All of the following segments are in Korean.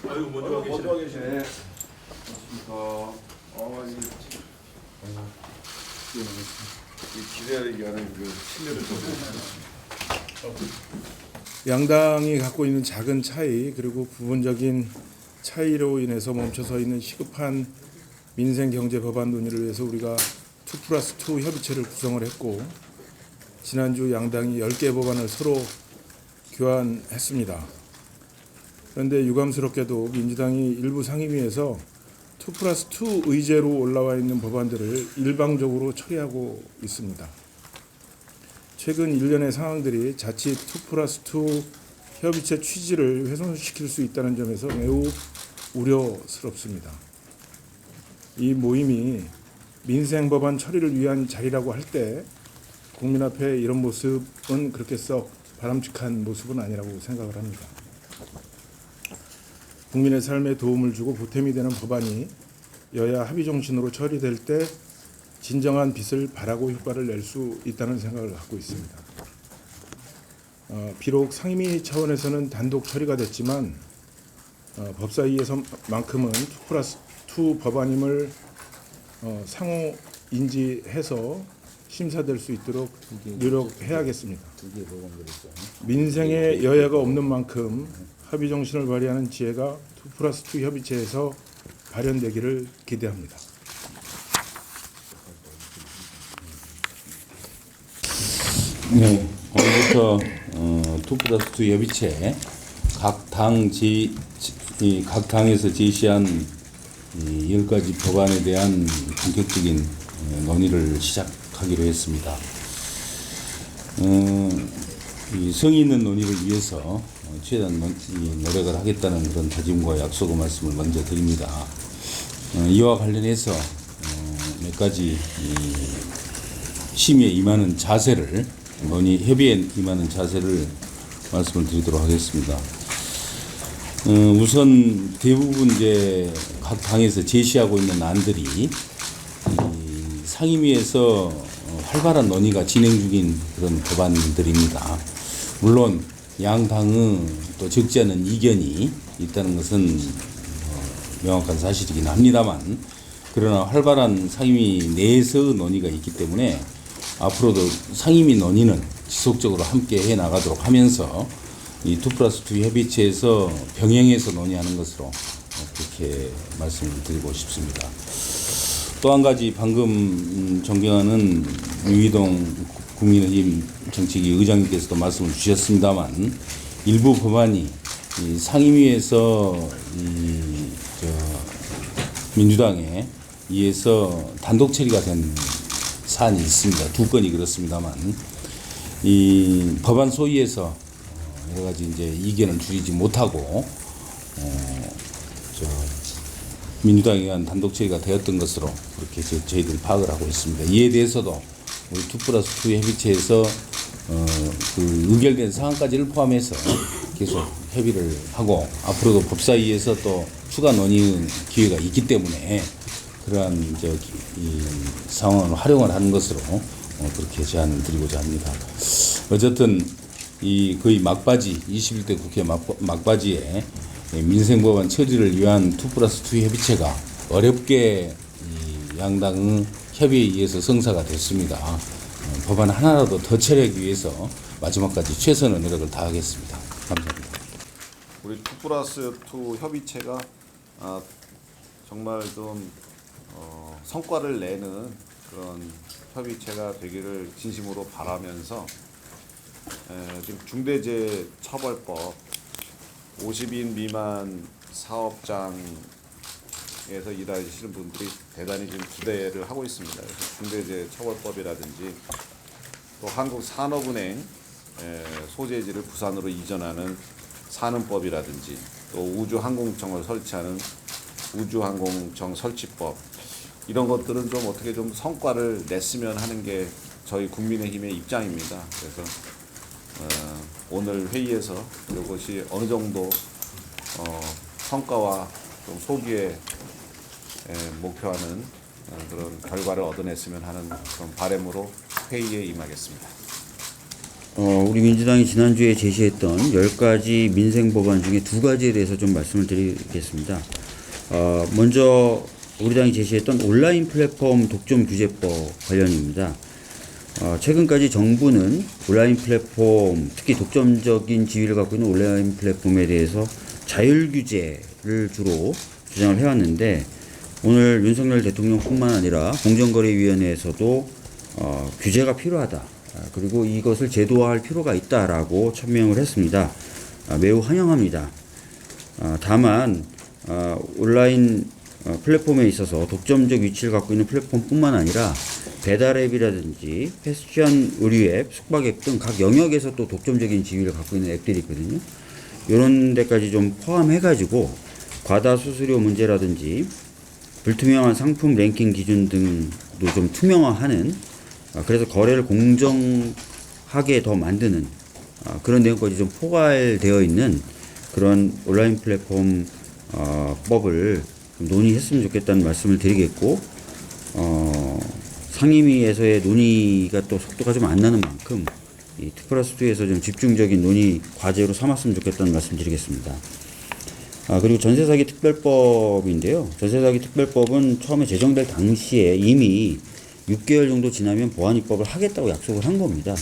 아이고 먼저 와 계시네. 기대하기 하는 그 신뢰를 좀. 양당이 갖고 있는 작은 차이 그리고 부분적인 차이로 인해서 멈춰서 있는 시급한 민생 경제 법안 논의를 위해서 우리가 2+2 협의체를 구성을 했고 지난주 양당이 10개 법안을 서로 교환했습니다. 그런데 유감스럽게도 민주당이 일부 상임위에서 2+2 의제로 올라와 있는 법안들을 일방적으로 처리하고 있습니다. 최근 일련의 상황들이 자칫 2+2 협의체 취지를 훼손시킬 수 있다는 점에서 매우 우려스럽습니다. 이 모임이 민생 법안 처리를 위한 자리라고 할 때 국민 앞에 이런 모습은 그렇게 썩 바람직한 모습은 아니라고 생각을 합니다. 국민의 삶에 도움을 주고 보탬이 되는 법안이 여야 합의 정신으로 처리될 때 진정한 빛을 발하고 효과를 낼 수 있다는 생각을 갖고 있습니다. 비록 상임위 차원에서는 단독 처리가 됐지만 법사위에서만큼은 2+2 법안임을 상호 인지해서 심사될 수 있도록 노력해야겠습니다. 민생에 여야가 없는 만큼 합의 정신을 발휘하는 지혜가 2+2 협의체에서 발현되기를 기대합니다. 네, 오늘부터 2+2 협의체 각 당에서 제시한 10가지 법안에 대한 본격적인 논의를 시작하기로 했습니다. 이 성의 있는 논의를 위해서 최대한 노력을 하겠다는 그런 다짐과 약속의 말씀을 먼저 드립니다. 이와 관련해서 몇 가지 심의에 임하는 자세를 협의에 임하는 자세를 말씀을 드리도록 하겠습니다. 우선 대부분 이제 각 당에서 제시하고 있는 안들이 상임위에서 활발한 논의가 진행 중인 그런 법안들입니다. 물론 양 당의 또 적지 않은 이견이 있다는 것은 명확한 사실이긴 합니다만, 그러나 활발한 상임위 내에서 논의가 있기 때문에 앞으로도 상임위 논의는 지속적으로 함께 해 나가도록 하면서 이 2+2 협의체에서 병행해서 논의하는 것으로 그렇게 말씀을 드리고 싶습니다. 또 한 가지 방금 존경하는 유희동 국민의힘 정책위 의장님께서도 말씀을 주셨습니다만, 일부 법안이 이 상임위에서 민주당에 의해서 단독 처리가 된 사안이 있습니다. 2건이 그렇습니다만, 이 법안 소위에서 여러 가지 이제 이견을 줄이지 못하고 민주당에 의한 단독 처리가 되었던 것으로 그렇게 저희들이 파악을 하고 있습니다. 이에 대해서도 우리 2+2 협의체에서 그 의결된 사항까지를 포함해서 계속 협의를 하고, 앞으로도 법사위에서 또 추가 논의 기회가 있기 때문에 그러한 이 상황을 활용을 하는 것으로 그렇게 제안을 드리고자 합니다. 어쨌든 이 거의 막바지 21대 국회 막바지에 민생법안 처리를 위한 2+2 협의체가 어렵게 이 양당의 협의에 의해서 성사가 됐습니다. 법안 하나라도 더 처리하기 위해서 마지막까지 최선의 노력을 다하겠습니다. 감사합니다. 우리 2+2 협의체가 정말 좀 성과를 내는 그런 협의체가 되기를 진심으로 바라면서 지금 중대재해처벌법 50인 미만 사업장에서 일하시는 분들이 대단히 지금 기대를 하고 있습니다. 그래서 중대재해처벌법이라든지 또 한국산업은행 소재지를 부산으로 이전하는 산은법이라든지 또 우주항공청을 설치하는 우주항공청 설치법, 이런 것들은 좀 어떻게 좀 성과를 냈으면 하는 게 저희 국민의힘의 입장입니다. 그래서 오늘 회의에서 이것이 어느 정도 성과와 좀 소기에 목표하는 그런 결과를 얻어냈으면 하는 그런 바람으로 회의에 임하겠습니다. 우리 민주당이 지난주에 제시했던 10가지 민생 법안 중에 2가지에 대해서 좀 말씀을 드리겠습니다. 먼저 우리 당이 제시했던 온라인 플랫폼 독점 규제법 관련입니다. 최근까지 정부는 온라인 플랫폼, 특히 독점적인 지위를 갖고 있는 온라인 플랫폼에 대해서 자율 규제를 주로 주장을 해왔는데, 오늘 윤석열 대통령뿐만 아니라 공정거래위원회에서도 규제가 필요하다, 그리고 이것을 제도화할 필요가 있다라고 천명을 했습니다. 매우 환영합니다. 다만 온라인 플랫폼에 있어서 독점적 위치를 갖고 있는 플랫폼뿐만 아니라 배달앱이라든지 패션 의류앱, 숙박앱 등 각 영역에서 또 독점적인 지위를 갖고 있는 앱들이 있거든요. 이런 데까지 좀 포함해가지고 과다 수수료 문제라든지 불투명한 상품 랭킹 기준 등도 좀 투명화하는, 그래서 거래를 공정하게 더 만드는 그런 내용까지 좀 포괄되어 있는 그런 온라인 플랫폼 법을 좀 논의했으면 좋겠다는 말씀을 드리겠고, 상임위에서의 논의가 또 속도가 좀 안 나는 만큼 이 특플러스2에서 좀 집중적인 논의 과제로 삼았으면 좋겠다는 말씀 드리겠습니다. 그리고 전세사기 특별법인데요. 전세사기 특별법은 처음에 제정될 당시에 이미 6개월 정도 지나면 보안입법을 하겠다고 약속을 한 겁니다.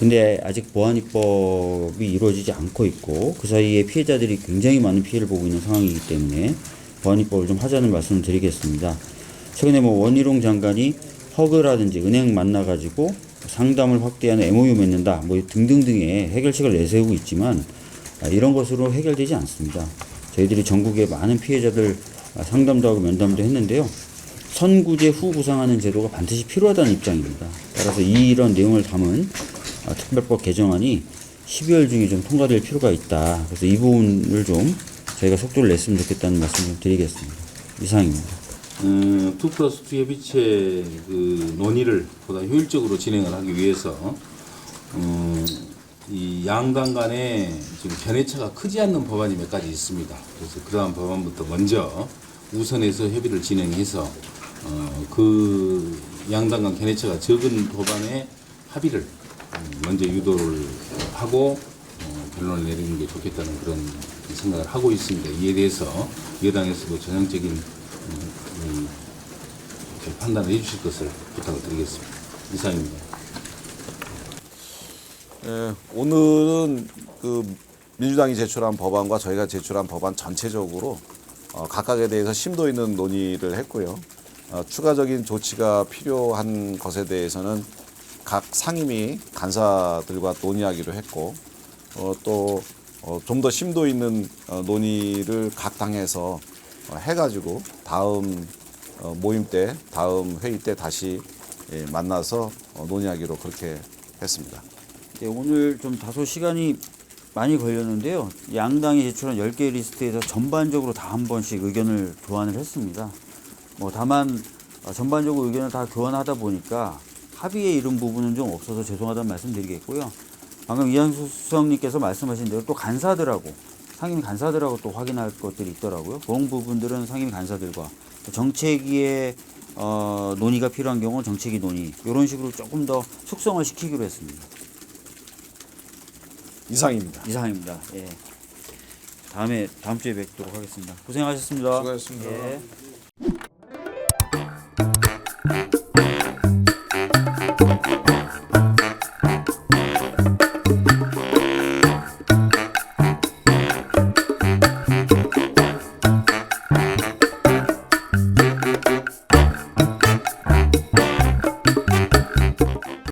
근데 아직 보안입법이 이루어지지 않고 있고, 그 사이에 피해자들이 굉장히 많은 피해를 보고 있는 상황이기 때문에 보안입법을 좀 하자는 말씀을 드리겠습니다. 최근에 원희룡 장관이 허그라든지 은행 만나가지고 상담을 확대하는 MOU 맺는다, 등등등의 해결책을 내세우고 있지만 이런 것으로 해결되지 않습니다. 저희들이 전국의 많은 피해자들 상담도 하고 면담도 했는데요. 선구제 후 보상하는 제도가 반드시 필요하다는 입장입니다. 따라서 이런 내용을 담은 특별법 개정안이 12월 중에 좀 통과될 필요가 있다. 그래서 이 부분을 좀 저희가 속도를 냈으면 좋겠다는 말씀 좀 드리겠습니다. 이상입니다. 2+2 협의체 그 논의를 보다 효율적으로 진행을 하기 위해서 이 양당 간에 지금 견해차가 크지 않는 법안이 몇 가지 있습니다. 그래서 그러한 법안부터 먼저 우선해서 협의를 진행해서 그 양당 간 견해차가 적은 법안의 합의를 먼저 유도를 하고 결론을 내리는 게 좋겠다는 그런 생각을 하고 있습니다. 이에 대해서 여당에서도 전향적인 판단을 해주실 것을 부탁을 드리겠습니다. 이상입니다. 오늘은 그 민주당이 제출한 법안과 저희가 제출한 법안 전체적으로 각각에 대해서 심도 있는 논의를 했고요. 추가적인 조치가 필요한 것에 대해서는 각 상임위 간사들과 논의하기로 했고, 또 좀 더 심도 있는 논의를 각 당에서 해가지고 다음 모임 때, 다음 회의 때 다시 만나서 논의하기로 그렇게 했습니다. 네, 오늘 좀 다소 시간이 많이 걸렸는데요. 양당이 제출한 10개 리스트에서 전반적으로 다 한 번씩 의견을 교환을 했습니다. 다만 전반적으로 의견을 다 교환하다 보니까 합의에 이른 부분은 좀 없어서 죄송하다는 말씀 드리겠고요. 방금 이한수 수석님께서 말씀하신 대로 또 간사들하고, 상임 간사들하고 또 확인할 것들이 있더라고요. 그런 부분들은 상임 간사들과 정책위의 논의가 필요한 경우 정책위 논의, 이런 식으로 조금 더 숙성을 시키기로 했습니다. 이상입니다. 이상입니다. 예. 다음 주에 뵙도록 하겠습니다. 고생하셨습니다. 수고하셨습니다. 예.